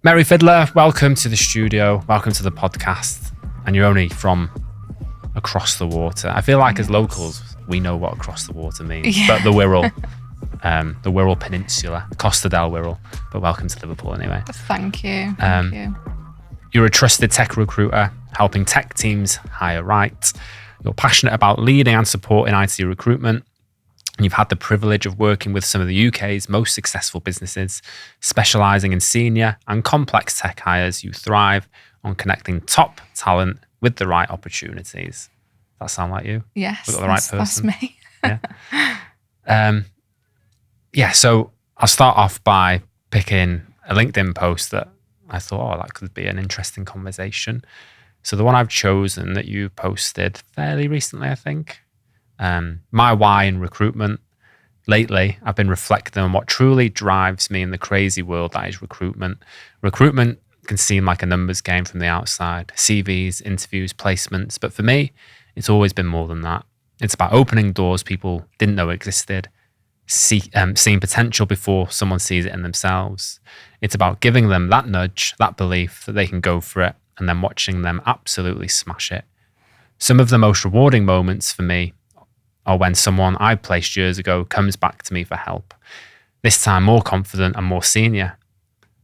Mary Fidler, welcome to the studio. Welcome to the podcast. And you're only from across the water. I feel like as locals, we know what across the water means. Yeah. But the Wirral Peninsula, Costa del Wirral. But welcome to Liverpool anyway. Thank you. Thank you. You're a trusted tech recruiter, helping tech teams hire right. You're passionate about leading and supporting IT recruitment. You've had the privilege of working with some of the UK's most successful businesses, specialising in senior and complex tech hires. You thrive on connecting top talent with the right opportunities. Does that sound like you? Yes, We've got the right person. That's me. So I'll start off by picking a LinkedIn post that I thought, that could be an interesting conversation. So the one I've chosen that you posted fairly recently, I think. My why in recruitment. Lately, I've been reflecting on what truly drives me in the crazy world that is recruitment. Recruitment can seem like a numbers game from the outside, CVs, interviews, placements. But for me, it's always been more than that. It's about opening doors people didn't know existed, seeing potential before someone sees it in themselves. It's about giving them that nudge, that belief that they can go for it, and then watching them absolutely smash it. Some of the most rewarding moments for me or when someone I placed years ago comes back to me for help, this time more confident and more senior.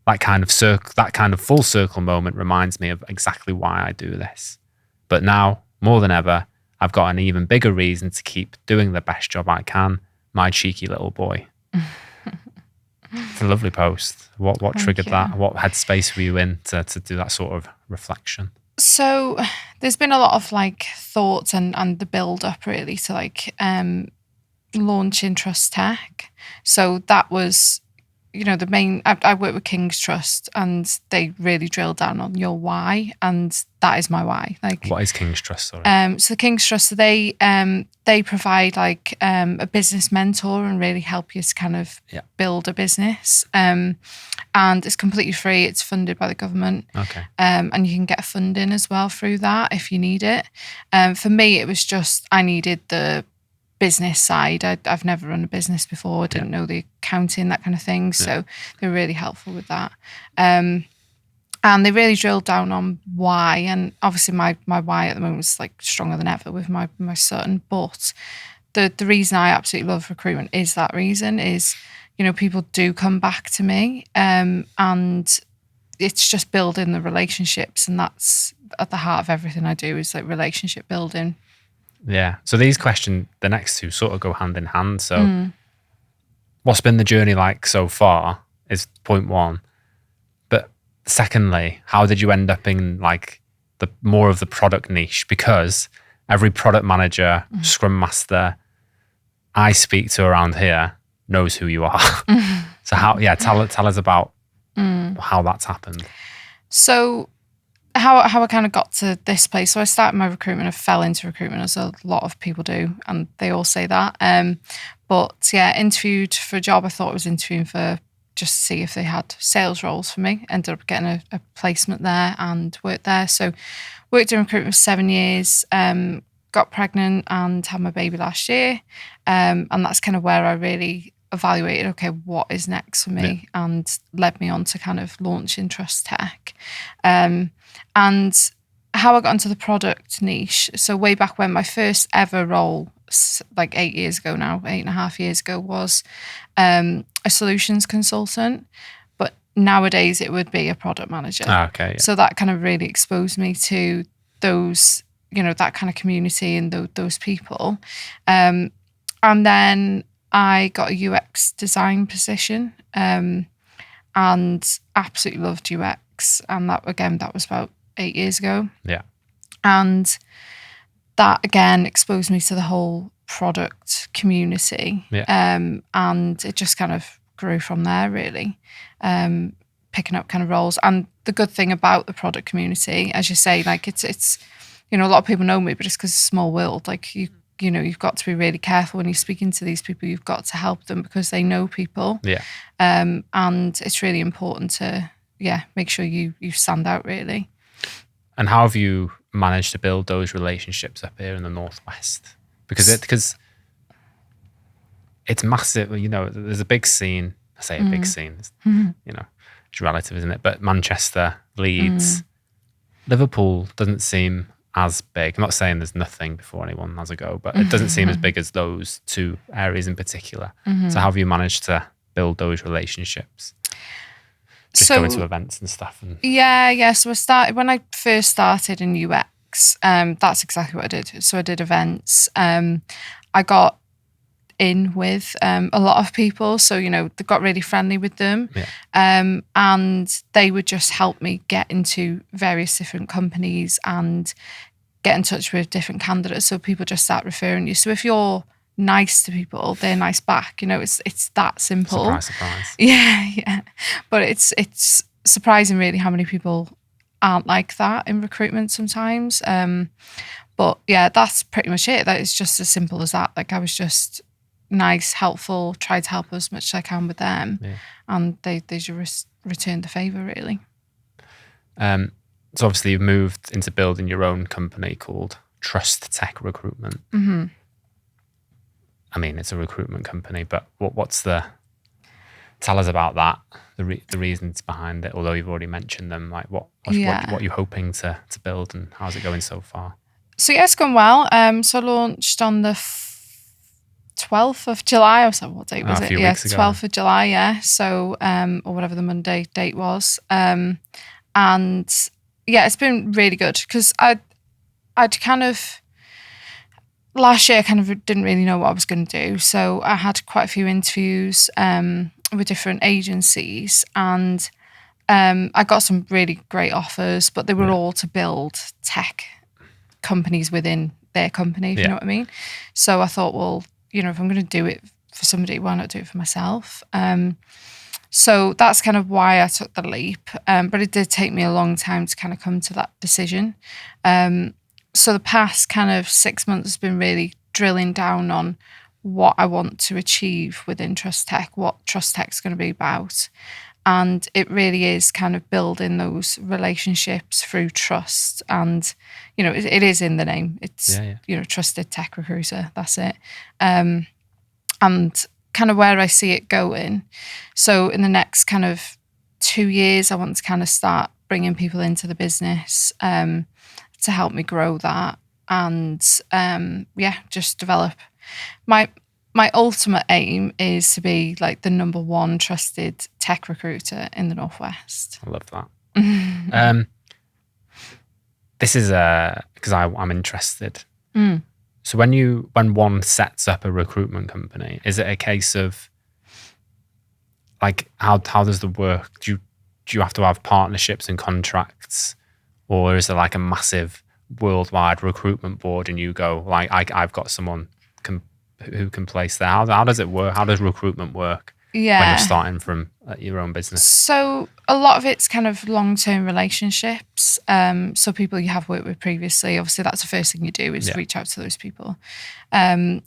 That kind of full circle moment reminds me of exactly why I do this. But now, more than ever, I've got an even bigger reason to keep doing the best job I can, my cheeky little boy. It's a lovely post. What triggered that? What headspace were you in to do that sort of reflection? So there's been a lot of thoughts and the build up really to launching Trust Tech. So that was, the main, I work with King's Trust and they really drill down on your why, and that is my why. What is King's Trust? Sorry. So King's Trust, so they provide a business mentor and really help you to kind of build a business. And it's completely free. It's funded by the government. Okay. And you can get funding as well through that if you need it. For me, it was just I needed the business side. I've never run a business before. I didn't know the accounting, that kind of thing. So they were really helpful with that. And they really drilled down on why. And obviously my why at the moment is stronger than ever with my son. But the reason I absolutely love recruitment is that reason is, people do come back to me, and it's just building the relationships, and that's at the heart of everything I do is relationship building. Yeah. So these questions, the next two sort of go hand in hand. So what's been the journey like so far is point one. But secondly, how did you end up in the more of the product niche? Because every product manager, scrum master I speak to around here knows who you are. So tell us about how that's happened. So how I kind of got to this place. So I started my recruitment, I fell into recruitment as a lot of people do, and they all say that. Interviewed for a job. I thought I was interviewing for just to see if they had sales roles for me. Ended up getting a placement there and worked there. So worked in recruitment for 7 years, got pregnant and had my baby last year. And that's kind of where I really evaluated, okay, what is next for me, and led me on to kind of launching Trust Tech. And how I got into the product niche. So way back when, my first ever role, 8 years ago now, 8.5 years ago, was a solutions consultant. But nowadays it would be a product manager. Okay. Yeah. So that kind of really exposed me to those, that kind of community and those people. And then I got a UX design position, and absolutely loved UX. And that was about 8 years ago. Yeah. And that again exposed me to the whole product community. Yeah. And it just kind of grew from there really, picking up kind of roles. And the good thing about the product community, as you say, it's a lot of people know me, but it's because it's a small world. You've got to be really careful when you're speaking to these people. You've got to help them because they know people. Yeah. And it's really important to make sure you stand out really. And how have you managed to build those relationships up here in the Northwest? Because it's massive. There's a big scene. I say a big scene. it's relative, isn't it? But Manchester, Leeds, Liverpool doesn't seem as big. I'm not saying there's nothing before anyone has a go, but it doesn't seem as big as those two areas in particular. So how have you managed to build those relationships? Just going to events and stuff. Yeah. So when I first started in UX, that's exactly what I did. So I did events. I got in with a lot of people, so they got really friendly with them, and they would just help me get into various different companies and get in touch with different candidates. So people just start referring you. So if you're nice to people, they're nice back. It's that simple. Surprise. Yeah. But it's surprising really how many people aren't like that in recruitment sometimes. But yeah, that's pretty much it. That is just as simple as that. Like I was just nice, helpful, tried to help as much as I can with them, and they just returned the favour really. So obviously you've moved into building your own company called Trust Tech Recruitment. I mean, it's a recruitment company, but tell us about that, the reasons behind it, although you've already mentioned them. Like what are you hoping to build, and how's it going so far? So yeah, it's gone well. So I launched on the 12th of July. I was like, what date was it? Yeah, 12th of July, yeah. So, or whatever the Monday date was. And yeah, it's been really good because I'd kind of, last year I kind of didn't really know what I was going to do. So I had quite a few interviews with different agencies, and I got some really great offers, but they were all to build tech companies within their company, if you know what I mean. So I thought, well, if I'm going to do it for somebody, why not do it for myself? So that's kind of why I took the leap. But it did take me a long time to kind of come to that decision. So the past kind of 6 months has been really drilling down on what I want to achieve within Trust Tech, what Trust Tech's going to be about. And it really is kind of building those relationships through trust. And, it is in the name. It's, trusted tech recruiter. That's it. And kind of where I see it going. So in the next kind of 2 years, I want to kind of start bringing people into the business to help me grow that. And just develop. My ultimate aim is to be like the number one trusted tech recruiter in the Northwest. I love that. This is because I'm interested. So when one sets up a recruitment company, is it a case of like how does the work? Do you have to have partnerships and contracts, or is there like a massive worldwide recruitment board and you go like I've got someone who can place there? How does it work? How does recruitment work when you're starting from your own business? So a lot of it's kind of long-term relationships. So people you have worked with previously, obviously that's the first thing you do is reach out to those people. And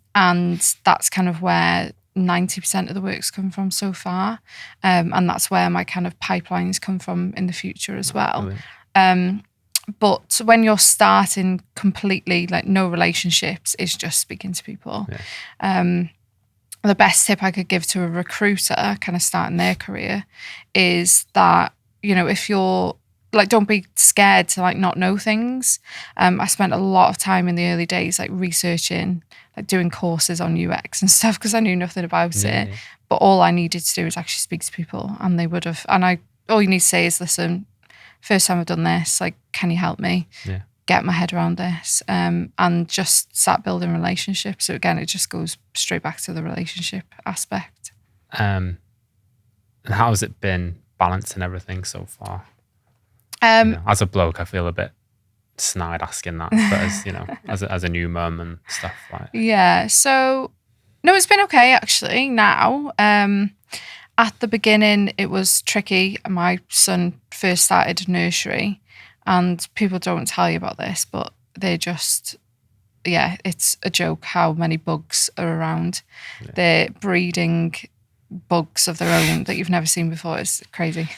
that's kind of where 90% of the work's come from so far. And that's where my kind of pipelines come from in the future as well. But when you're starting completely, like no relationships, it's just speaking to people. The best tip I could give to a recruiter kind of starting their career is that, if you're like, don't be scared to like not know things. I spent a lot of time in the early days like researching, like doing courses on UX and stuff because I knew nothing about it. But all I needed to do was actually speak to people, and they would have. And all you need to say is, listen, first time I've done this, like, can you help me get my head around this? And just start building relationships. So again, it just goes straight back to the relationship aspect. And how has it been balancing everything so far? As a bloke, I feel a bit snide asking that, but as a new mum and stuff like. Yeah. So no, it's been okay actually now. At the beginning, it was tricky. My son first started nursery, and people don't tell you about this, but they just, it's a joke how many bugs are around. They're breeding bugs of their own that you've never seen before. It's crazy.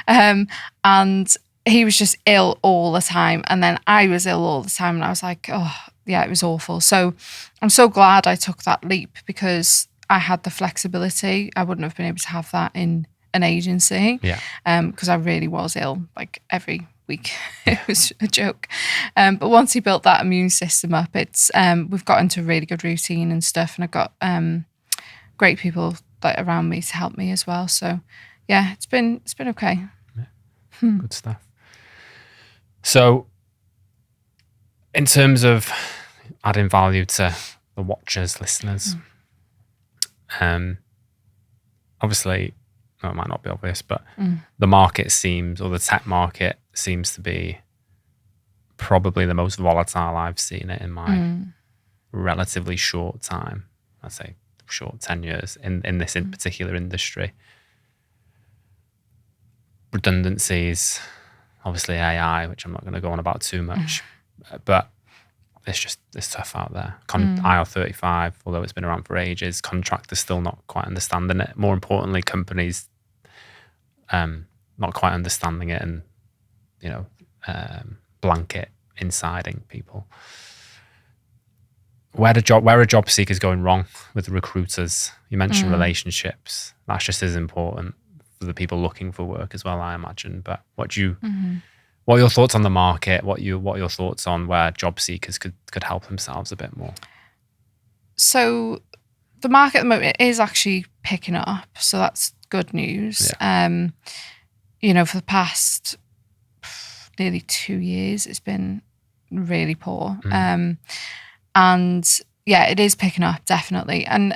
And he was just ill all the time. And then I was ill all the time. And I was like, oh, yeah, it was awful. So I'm so glad I took that leap because I had the flexibility. I wouldn't have been able to have that in an agency. Yeah. Because I really was ill like every week. It was a joke. But once he built that immune system up, it's we've got into a really good routine and stuff, and I've got great people like around me to help me as well. So yeah, it's been okay. Good stuff. So in terms of adding value to the watchers, listeners, obviously, it might not be obvious, but the market seems, or the tech market seems to be probably the most volatile I've seen it in my relatively short time. I'd say short 10 years in this in particular industry. Redundancies, obviously AI, which I'm not going to go on about too much, but it's tough out there. IR35, although it's been around for ages, contractors still not quite understanding it. More importantly, companies not quite understanding it, and blanket insiding people. Where are job seekers going wrong with recruiters? You mentioned relationships. That's just as important for the people looking for work as well, I imagine. But what are your thoughts on the market? What are your thoughts on where job seekers could help themselves a bit more? So the market at the moment is actually picking up. So that's good news. Yeah. For the past nearly 2 years, it's been really poor. And yeah, it is picking up, definitely. And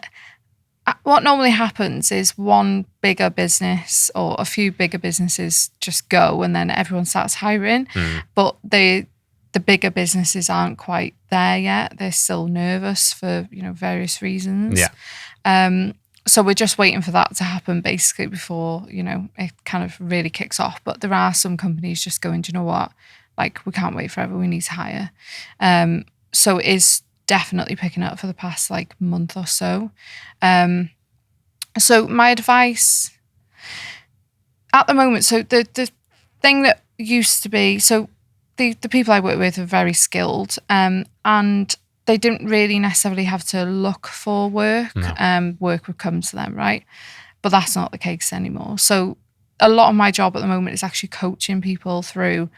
what normally happens is one bigger business or a few bigger businesses just go, and then everyone starts hiring. But the bigger businesses aren't quite there yet. They're still nervous for various reasons. Yeah. So we're just waiting for that to happen basically before it kind of really kicks off. But there are some companies just going, do you know what? Like, we can't wait forever. We need to hire. So it is definitely picking up for the past like month or so. So my advice at the moment, so the thing that used to be, so the people I work with are very skilled, and they didn't really necessarily have to look for work. No. Work would come to them, right? But that's not the case anymore. So a lot of my job at the moment is actually coaching people through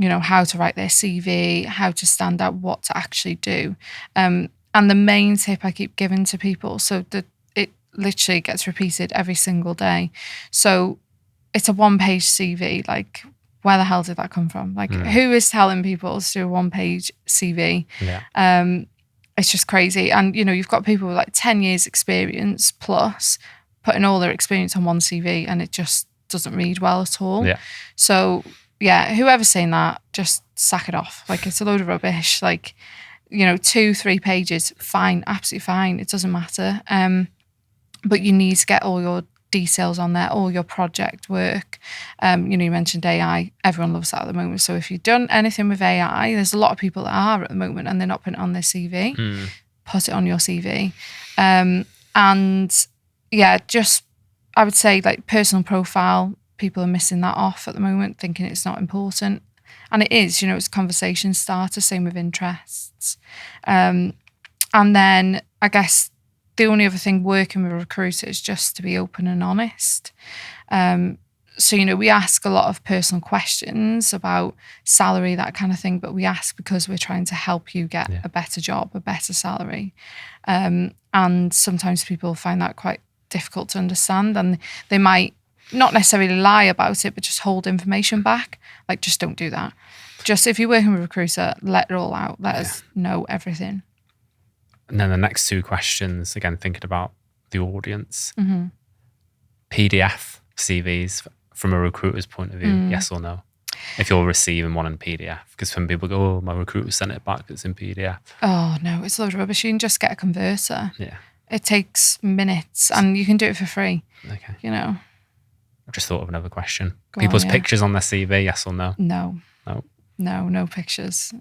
how to write their CV, how to stand out, what to actually do. And the main tip I keep giving to people, so that it literally gets repeated every single day. So it's a 1-page CV. Like, where the hell did that come from? Like, who is telling people to do a 1-page CV? Yeah. It's just crazy. And, you've got people with like 10 years experience plus putting all their experience on one CV, and it just doesn't read well at all. Yeah. So yeah, whoever's saying that, just sack it off. Like, it's a load of rubbish. Like, 2-3 pages, fine, absolutely fine. It doesn't matter. But you need to get all your details on there, all your project work. You mentioned AI. Everyone loves that at the moment. So if you've done anything with AI, there's a lot of people that are at the moment, and they're not putting it on their CV. Put it on your CV. And yeah, just, I would say, like, personal profile, people are missing that off at the moment, thinking it's not important. And it is, it's a conversation starter, same with interests. And then I guess the only other thing working with a recruiter is just to be open and honest. So, we ask a lot of personal questions about salary, that kind of thing, but we ask because we're trying to help you get a better job, a better salary. And sometimes people find that quite difficult to understand, and they might not necessarily lie about it, but just hold information back. Like, just don't do that. Just, if you're working with a recruiter, let it all out. Let us know everything. And then the next 2 questions, again, thinking about the audience. PDF CVs from a recruiter's point of view, yes or no? If you're receiving one in PDF, because some people go, oh, my recruiter sent it back, it's in PDF. Oh no, it's a load of rubbish. You can just get a converter. Yeah. It takes minutes, and you can do it for free. Okay. I just thought of another question. People's pictures on their CV, yes or no? No. No. No pictures.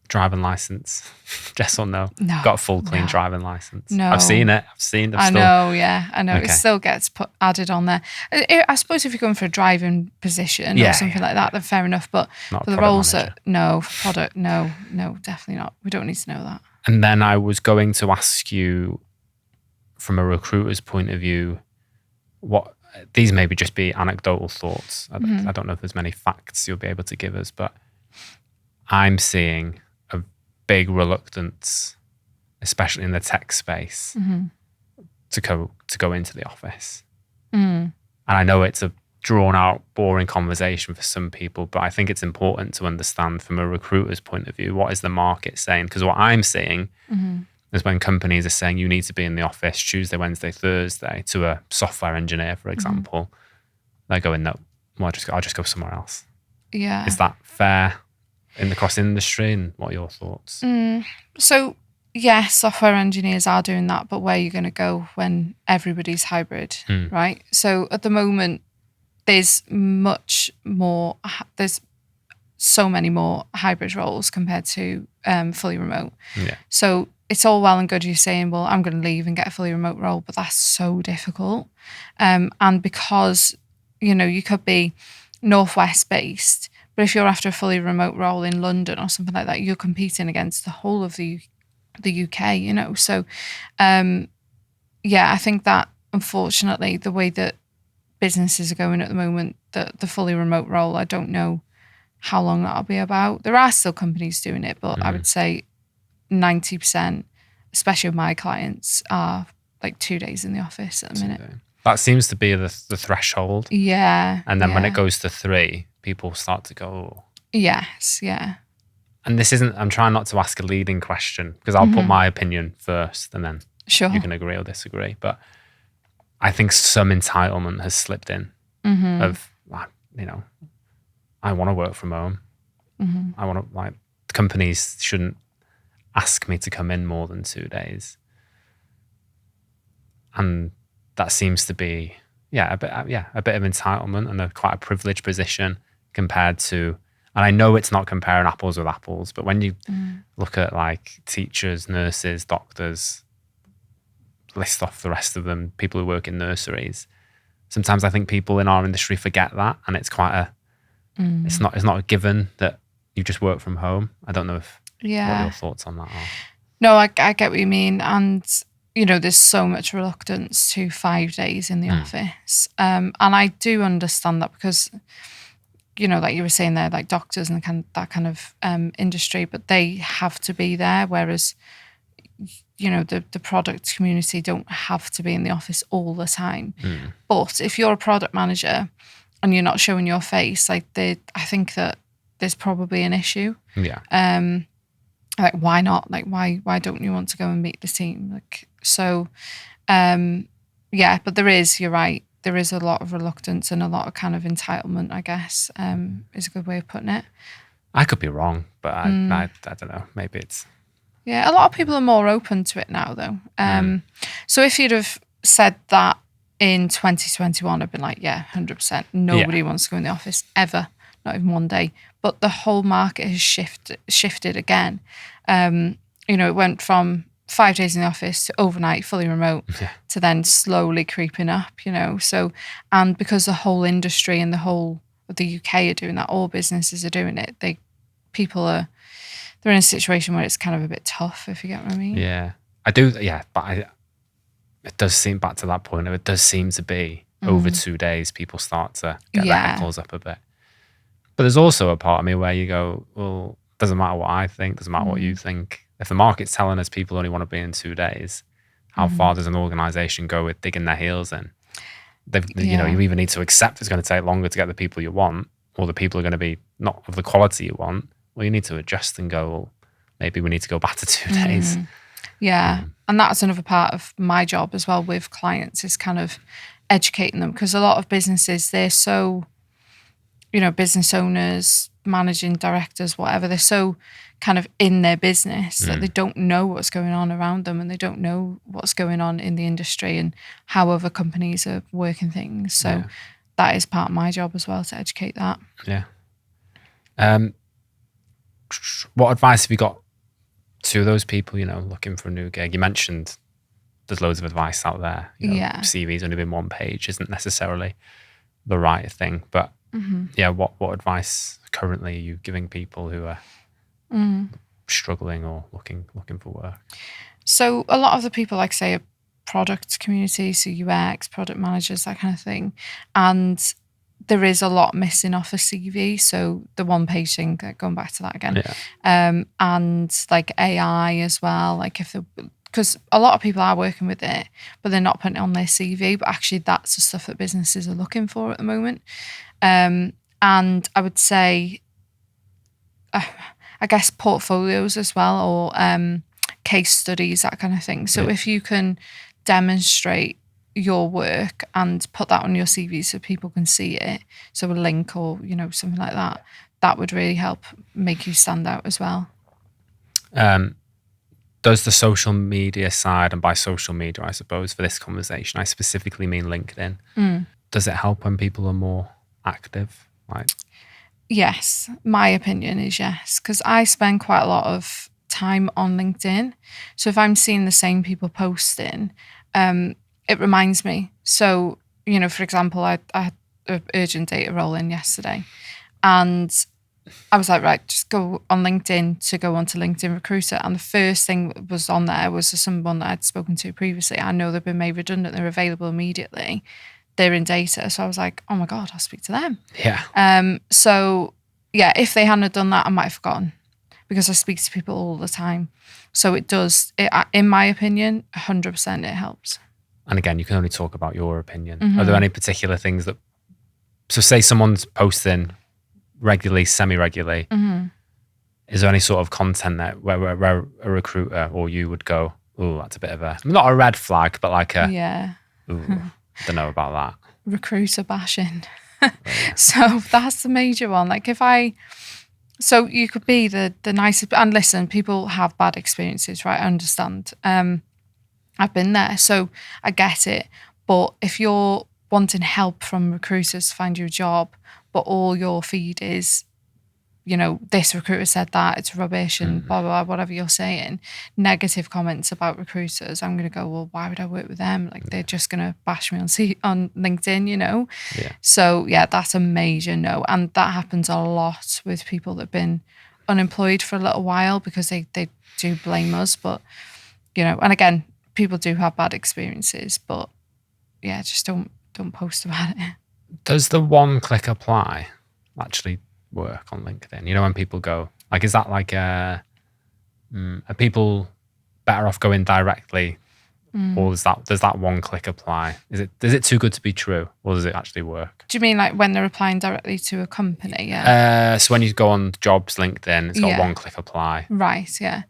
Driving license, yes or no? No. Got a full clean driving license. No. I've seen it. I know. Okay. It still gets added on there. I suppose if you're going for a driving position or something like that, then fair enough. But not for the roles manager. For product, no, definitely not. We don't need to know that. And then I was going to ask you, from a recruiter's point of view, what these maybe just be anecdotal thoughts. I don't know if there's many facts you'll be able to give us, but I'm seeing a big reluctance, especially in the tech space, to go into the office. And I know it's a drawn out, boring conversation for some people, but I think it's important to understand from a recruiter's point of view, what is the market saying? Because what I'm seeing is when companies are saying you need to be in the office Tuesday, Wednesday, Thursday to a software engineer, for example, they're going, no, well, I'll just go somewhere else. Yeah. Is that fair in the cross industry? And what are your thoughts? So, yeah, software engineers are doing that, but where are you going to go when everybody's hybrid, right? So at the moment, there's so many more hybrid roles compared to fully remote. Yeah. So it's all well and good you saying, well, I'm going to leave and get a fully remote role, but that's so difficult. And because, you could be Northwest based, but if you're after a fully remote role in London or something like that, you're competing against the whole of the UK, So, I think that unfortunately the way that businesses are going at the moment, the fully remote role, I don't know how long that'll be about. There are still companies doing it, but I would say 90%, especially with my clients, are like 2 days in the office at the minute. That seems to be the threshold. Yeah. And then when it goes to 3, people start to go, oh. Yes, yeah. And I'm trying not to ask a leading question because I'll put my opinion first and then you can agree or disagree. But I think some entitlement has slipped in of, I want to work from home. I want to, companies shouldn't ask me to come in more than 2 days. And that seems to be, a bit of entitlement and quite a privileged position compared to, and I know it's not comparing apples with apples, but when you look at like teachers, nurses, doctors, list off the rest of them, people who work in nurseries, sometimes I think people in our industry forget that, and it's quite it's not a given that you just work from home. I don't know what your thoughts on that are. No, I get what you mean, and there's so much reluctance to 5 days in the office, and I do understand that because like you were saying there, like doctors and that kind of industry, but they have to be there, whereas the product community don't have to be in the office all the time. But if you're a product manager and you're not showing your face, I think that there's probably an issue. Yeah. Like why not? Like why don't you want to go and meet the team? Like so, but you're right. There is a lot of reluctance and a lot of kind of entitlement, I guess, is a good way of putting it. I could be wrong, but I don't know. Maybe it's... Yeah, a lot of people are more open to it now, though. So if you'd have said that in 2021, I'd been like, 100%. Nobody wants to go in the office ever, not even one day. But the whole market has shifted again. It went from 5 days in the office to overnight, fully remote, to then slowly creeping up, So, and because the whole industry and the whole of the UK are doing that, all businesses are doing it, they're in a situation where it's kind of a bit tough, if you get what I mean. Yeah, I do. Yeah, but it does seem, back to that point, it does seem to be over 2 days, people start to get their ankles up a bit. But there's also a part of me where you go, well, doesn't matter what I think, doesn't matter what you think. If the market's telling us people only want to be in 2 days, how far does an organisation go with digging their heels in? You either need to accept it's going to take longer to get the people you want, or the people are going to be not of the quality you want. Well, you need to adjust and go, well, maybe we need to go back to 2 days. Yeah. And that's another part of my job as well with clients, is kind of educating them, because a lot of businesses, they're so, business owners, managing directors, whatever, they're so kind of in their business that they don't know what's going on around them, and they don't know what's going on in the industry and how other companies are working things. So that is part of my job as well, to educate that. Yeah. What advice have you got to those people, looking for a new gig? You mentioned there's loads of advice out there. CV's only been 1 page isn't necessarily the right thing. But what advice currently are you giving people who are struggling or looking for work? So a lot of the people, like I say, are product community, so UX, product managers, that kind of thing. And there is a lot missing off a CV. So the one page thing, going back to that again, and like AI as well. Like because a lot of people are working with it, but they're not putting it on their CV. But actually, that's the stuff that businesses are looking for at the moment. And I would say, I guess portfolios as well, or case studies, that kind of thing. So if you can demonstrate your work and put that on your CV so people can see it, so a link or something like that, that would really help make you stand out as well. Does the social media side, and by social media I suppose for this conversation I specifically mean LinkedIn, does it help when people are more active? Yes, my opinion is yes, because I spend quite a lot of time on LinkedIn. So if I'm seeing the same people posting, it reminds me. So, for example, I had an urgent data roll in yesterday, and I was like, right, just go on LinkedIn to go onto LinkedIn Recruiter. And the first thing that was on there was someone that I'd spoken to previously. I know they've been made redundant. They're available immediately. They're in data. So I was like, oh my God, I'll speak to them. Yeah. So yeah, if they hadn't have done that, I might have forgotten, because I speak to people all the time. So it does, in my opinion, 100% it helps. And again, you can only talk about your opinion. Are there any particular things that, so say someone's posting regularly, semi-regularly, is there any sort of content there where a recruiter or you would go, oh, that's a bit of not a red flag, but like I don't know about that. Recruiter bashing. So that's the major one. Like so you could be the nicest, and listen, people have bad experiences, right? I understand. I've been there, so I get it. But if you're wanting help from recruiters to find you a job, but all your feed is, this recruiter said that, it's rubbish and blah, blah, blah, whatever you're saying, negative comments about recruiters, I'm going to go, well, why would I work with them? Like, they're just going to bash me on LinkedIn, Yeah. So, yeah, that's a major no. And that happens a lot with people that have been unemployed for a little while, because they do blame us. But, and again, people do have bad experiences, but yeah, just don't post about it. Does the one-click apply actually work on LinkedIn? When people go, like, is that like are people better off going directly, or does that one-click apply? Is it too good to be true, or does it actually work? Do you mean like when they're applying directly to a company? Yeah. So when you go on jobs LinkedIn, it's got one-click apply. Right. Yeah.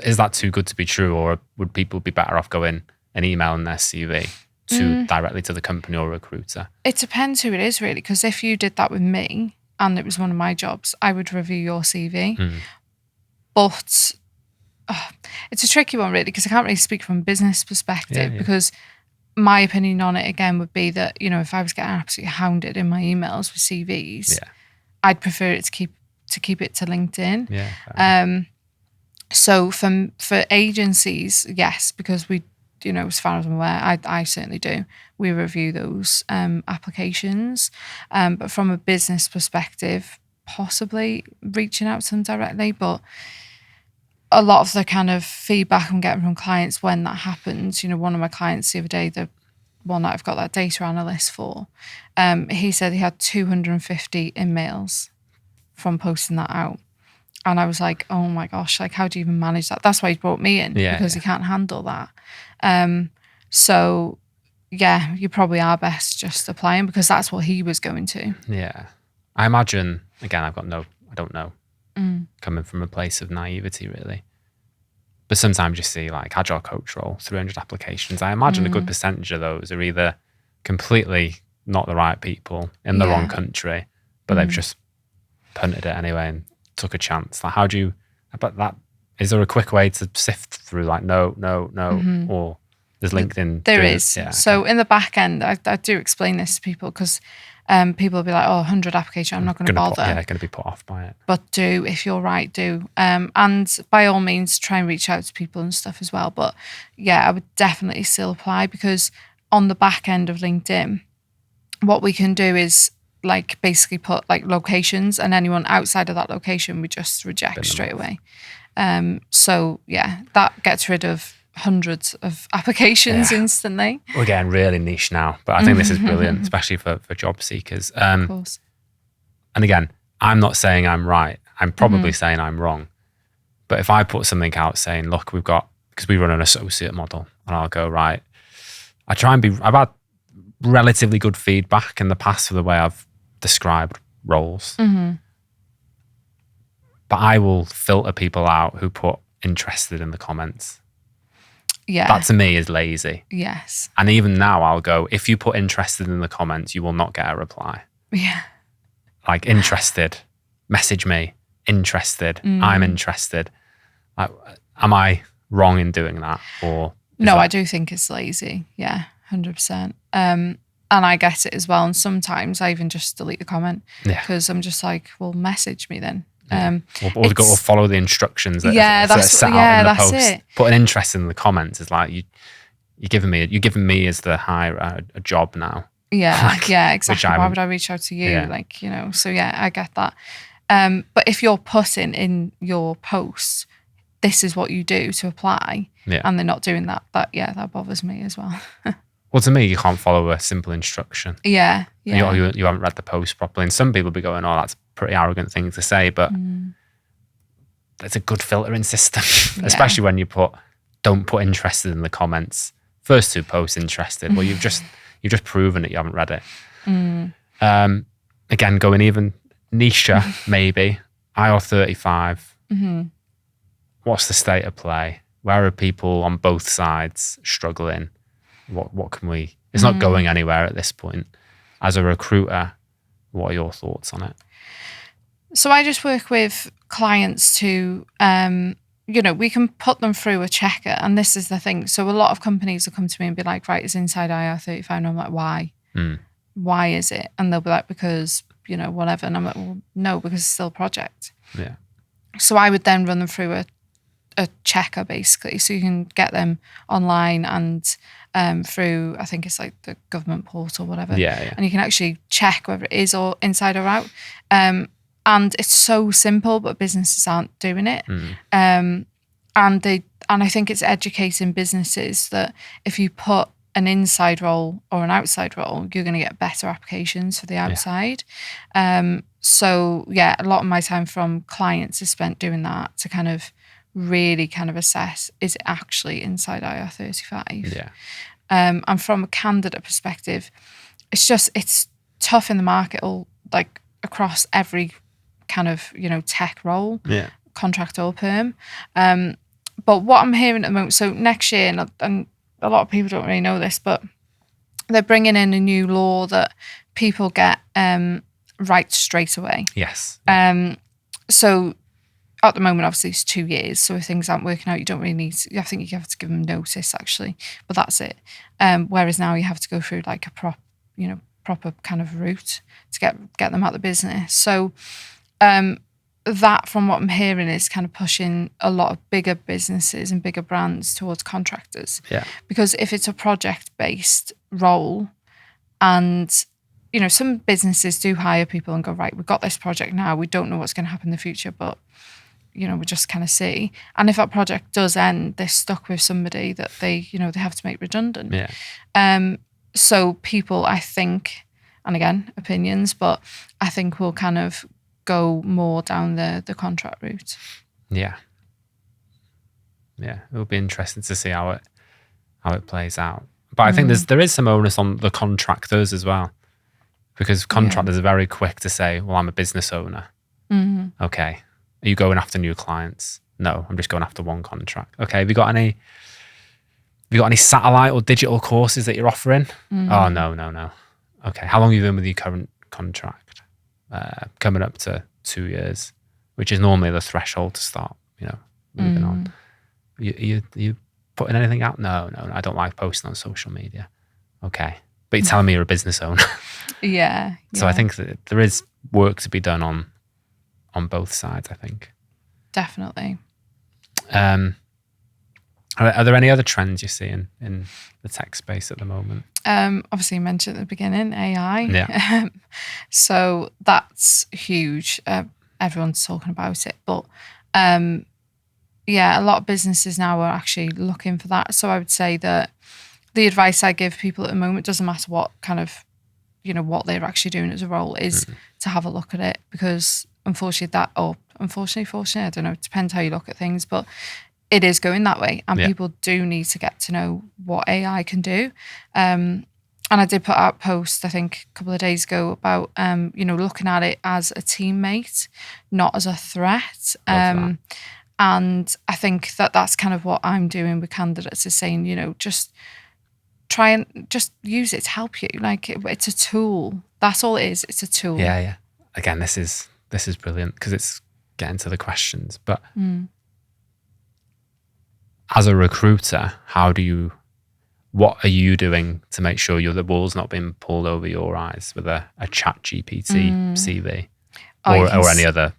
Is that too good to be true, or would people be better off going and emailing their CV to directly to the company or recruiter? It depends who it is, really, because if you did that with me and it was one of my jobs, I would review your CV. But it's a tricky one, really, because I can't really speak from a business perspective, because my opinion on it, again, would be that, if I was getting absolutely hounded in my emails with CVs, I'd prefer it to keep it to LinkedIn. Yeah. So for agencies, yes, because we, as far as I'm aware, I certainly do. We review those applications. But from a business perspective, possibly reaching out to them directly. But a lot of the kind of feedback I'm getting from clients when that happens, one of my clients the other day, the one that I've got that data analyst for, he said he had 250 emails from posting that out. And I was like, oh my gosh, like, how do you even manage that? That's why he brought me in, because he can't handle that. So yeah, you probably are best just applying, because that's what he was going to. Yeah. I imagine, again, I don't know, coming from a place of naivety, really. But sometimes you see like Agile coach role, 300 applications. I imagine a good percentage of those are either completely not the right people in the wrong country, but they've just punted it anyway and took a chance. Like, how do you, but that, is there a quick way to sift through like, no, or there's LinkedIn? There is. Yeah, so in the back end, I do explain this to people, because people will be like, oh, 100 applications, I'm not going to bother. Going to be put off by it. But if you're right, do. And by all means, try and reach out to people and stuff as well. But yeah, I would definitely still apply, because on the back end of LinkedIn, what we can do is like basically put like locations, and anyone outside of that location we just reject straight away. So yeah, that gets rid of hundreds of applications instantly. We're getting really niche now, but I think this is brilliant, especially for job seekers. Of course. And again, I'm not saying I'm right. I'm probably saying I'm wrong. But if I put something out saying, look, because we run an associate model, and I'll go, right, I've had relatively good feedback in the past for the way I've described roles. But I will filter people out who put interested in the comments. Yeah. That to me is lazy. Yes. And even now I'll go, if you put interested in the comments, you will not get a reply. Yeah. Like, interested, message me, interested, I'm interested. Like, am I wrong in doing that? Or no, I do think it's lazy. Yeah, 100%. And I get it as well. And sometimes I even just delete the comment because I'm just like, well, message me then. Or follow the instructions that are set out in the post. It. Put an interest in the comments is like, you're giving me as the hirer a job now. Yeah, like, yeah, exactly. Why would I reach out to you? Yeah. Like, you know, so yeah, I get that. But if you're putting in your post, this is what you do to apply, and they're not doing that, that bothers me as well. Well, to me, you can't follow a simple instruction. Yeah. You haven't read the post properly. And some people be going, oh, that's a pretty arrogant thing to say, but it's a good filtering system, especially when you don't put interested in the comments. First two posts interested. Well, you've just proven that you haven't read it. Again, going even nicher, maybe. IR35. What's the state of play? Where are people on both sides struggling? What can we... It's not going anywhere at this point. As a recruiter, what are your thoughts on it? So I just work with clients to, we can put them through a checker. And this is the thing. So a lot of companies will come to me and be like, right, it's inside IR35. And I'm like, why? Why is it? And they'll be like, because, whatever. And I'm like, well, no, because it's still a project. Yeah. So I would then run them through a checker, basically. So you can get them online and through, I think it's like the government portal, whatever. Yeah. And you can actually check whether it is or inside or out. And it's so simple, but businesses aren't doing it. And I think it's educating businesses that if you put an inside role or an outside role, you're going to get better applications for the outside. So yeah, a lot of my time from clients is spent doing that to kind of really kind of assess, is it actually inside IR35? Yeah. And from a candidate perspective, it's tough in the market, all like across every kind of, tech role, contract or perm. But what I'm hearing at the moment, so next year, and a lot of people don't really know this, but they're bringing in a new law that people get rights straight away. Yes. So at the moment, obviously, it's 2 years. So if things aren't working out, you don't really need to, I think you have to give them notice, actually. But that's it. Whereas now you have to go through like a proper kind of route to get them out of the business. So that, from what I'm hearing, is kind of pushing a lot of bigger businesses and bigger brands towards contractors. Yeah. Because if it's a project-based role, and some businesses do hire people and go, right, we've got this project now. We don't know what's going to happen in the future, but we just kind of see. And if that project does end, they're stuck with somebody that they have to make redundant. Yeah. So people, I think, and again, opinions, but I think will kind of go more down the contract route. Yeah. Yeah. It'll be interesting to see how it plays out. But I think there is some onus on the contractors as well. Because contractors are very quick to say, well, I'm a business owner. Okay. Are you going after new clients? No, I'm just going after one contract. Okay. Have you got any satellite or digital courses that you're offering? Oh, no. Okay. How long have you been with your current contract? Coming up to 2 years, which is normally the threshold to start, moving on. You putting anything out? No, I don't like posting on social media. Okay. But you're telling me you're a business owner. Yeah. So I think that there is work to be done on both sides, I think. Definitely. Are there any other trends you see in the tech space at the moment? Obviously, you mentioned at the beginning, AI. Yeah. So that's huge. Everyone's talking about it. But yeah, a lot of businesses now are actually looking for that. So I would say that the advice I give people at the moment, doesn't matter what kind of, what they're actually doing as a role, is to have a look at it, because unfortunately, fortunately, I don't know, it depends how you look at things, but it is going that way, and people do need to get to know what AI can do. And I did put out a post, I think, a couple of days ago about, looking at it as a teammate, not as a threat. And I think that that's kind of what I'm doing with candidates, is saying, just try and just use it to help you. Like, it's a tool. That's all it is. It's a tool. Yeah. Again, this is brilliant, because it's getting to the questions. But as a recruiter, what are you doing to make sure the wool's not being pulled over your eyes with a chat GPT CV? Or any other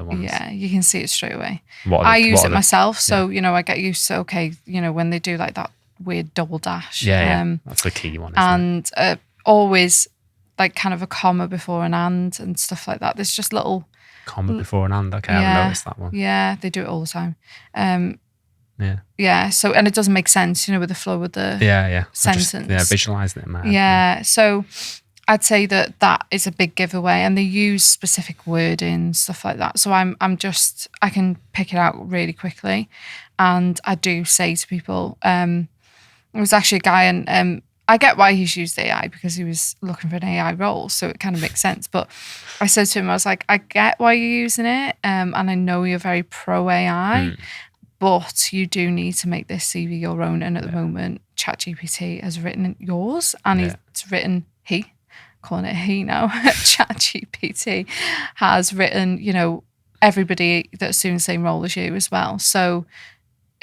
ones? Yeah, you can see it straight away. I use it myself, so I get used to, when they do like that weird double dash. Yeah, that's the key one. And always like kind of a comma before an and stuff like that. There's just little comma before an and. Okay, I haven't noticed that one. Yeah, they do it all the time. Yeah. So, and it doesn't make sense, with the flow of the sentence. Visualizing it in my head. Yeah. So I'd say that is a big giveaway, and they use specific wording, stuff like that. So I can pick it out really quickly, and I do say to people, there was actually a guy, and I get why he's used AI, because he was looking for an AI role, so it kind of makes sense. But I said to him, I was like, I get why you're using it, and I know you're very pro AI, but you do need to make this CV your own. And at the moment, ChatGPT has written yours, and it's written calling it he now. ChatGPT has written, everybody that's doing the same role as you as well. So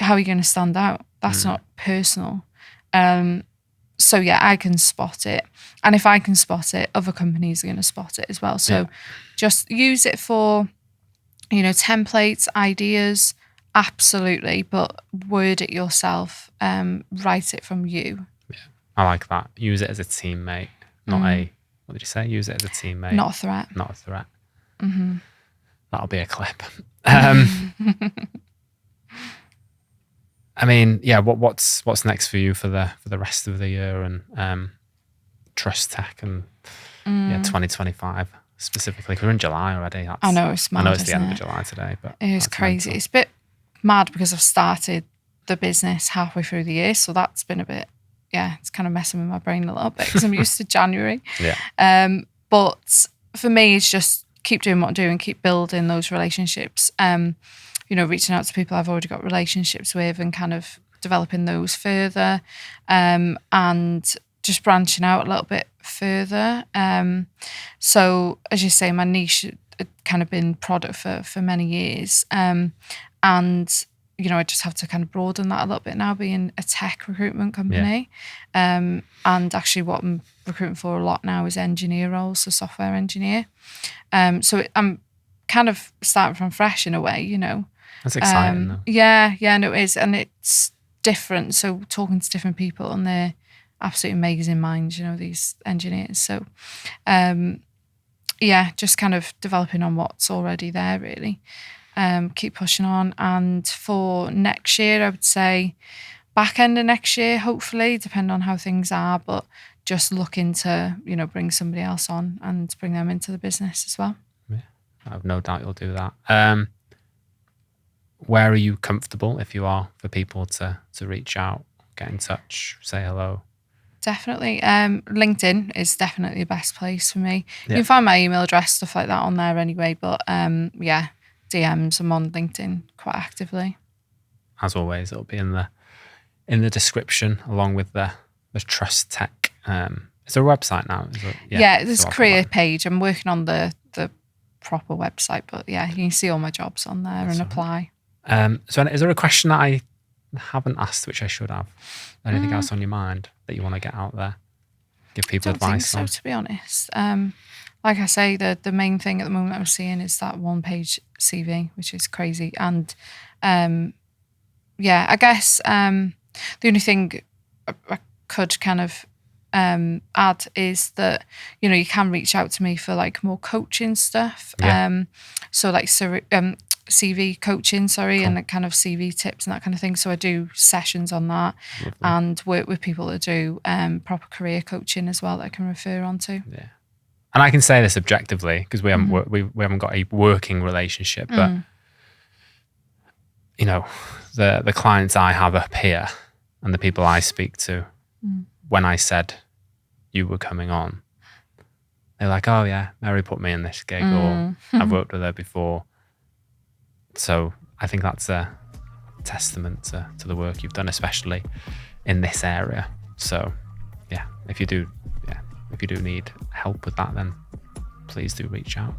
how are you going to stand out? That's not personal. So yeah, I can spot it. And if I can spot it, other companies are going to spot it as well. So just use it for, templates, ideas, absolutely, but word it yourself, write it from you. Yeah, I like that. Use it as a teammate, not what did you say? Use it as a teammate. Not a threat. Not a threat. Mm-hmm. That'll be a clip. I mean, yeah. What's next for you for the rest of the year, and Trust Tech, and 2025 specifically? Because we're in July already. I know it's mad. I know it's the end of July today, but it is crazy. Mental. It's a bit mad because I've started the business halfway through the year, so that's been a bit. Yeah, it's kind of messing with my brain a little bit because I'm used to January. Yeah. But for me, it's just keep doing what I'm doing, keep building those relationships. Reaching out to people I've already got relationships with and kind of developing those further, and just branching out a little bit further. So as you say, my niche had kind of been product for many years, and I just have to kind of broaden that a little bit now, being a tech recruitment company. And actually what I'm recruiting for a lot now is engineer roles, so software engineer. So I'm kind of starting from fresh in a way, That's exciting though. Yeah, no, it is. And it's different. So talking to different people, and they're absolutely amazing minds, these engineers. So, just kind of developing on what's already there, really. Keep pushing on. And for next year, I would say back end of next year, hopefully, depending on how things are, but just looking to, bring somebody else on and bring them into the business as well. Yeah, I have no doubt you'll do that. Where are you comfortable, if you are, for people to reach out, get in touch, say hello? Definitely. LinkedIn is definitely the best place for me. You can find my email address, stuff like that on there anyway, but DMs, I'm on LinkedIn quite actively. As always, it'll be in the description along with the Trust Tech. Is there a website now? There's a career page. I'm working on the proper website, but you can see all my jobs on there and apply. So is there a question that I haven't asked which I should have? Anything else on your mind that you want to get out there? Give people advice on? So, to be honest. Like I say, the main thing at the moment I'm seeing is that one-page CV, which is crazy. And I guess the only thing I could kind of add is that, you can reach out to me for like more coaching stuff. Yeah. So like CV coaching, and the kind of CV tips and that kind of thing. So I do sessions on that. Lovely. And work with people that do proper career coaching as well that I can refer on to. Yeah. And I can say this objectively because we haven't we haven't got a working relationship, but the clients I have up here and the people I speak to, when I said you were coming on, they're like, "Oh yeah, Mary put me in this gig," or "I've worked with her before." So I think that's a testament to the work you've done, especially in this area. So yeah, if you do need help with that, then please do reach out.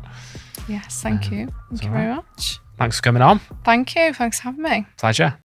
Yes, thank you. Thank you very much. Thanks for coming on. Thank you. Thanks for having me. Pleasure.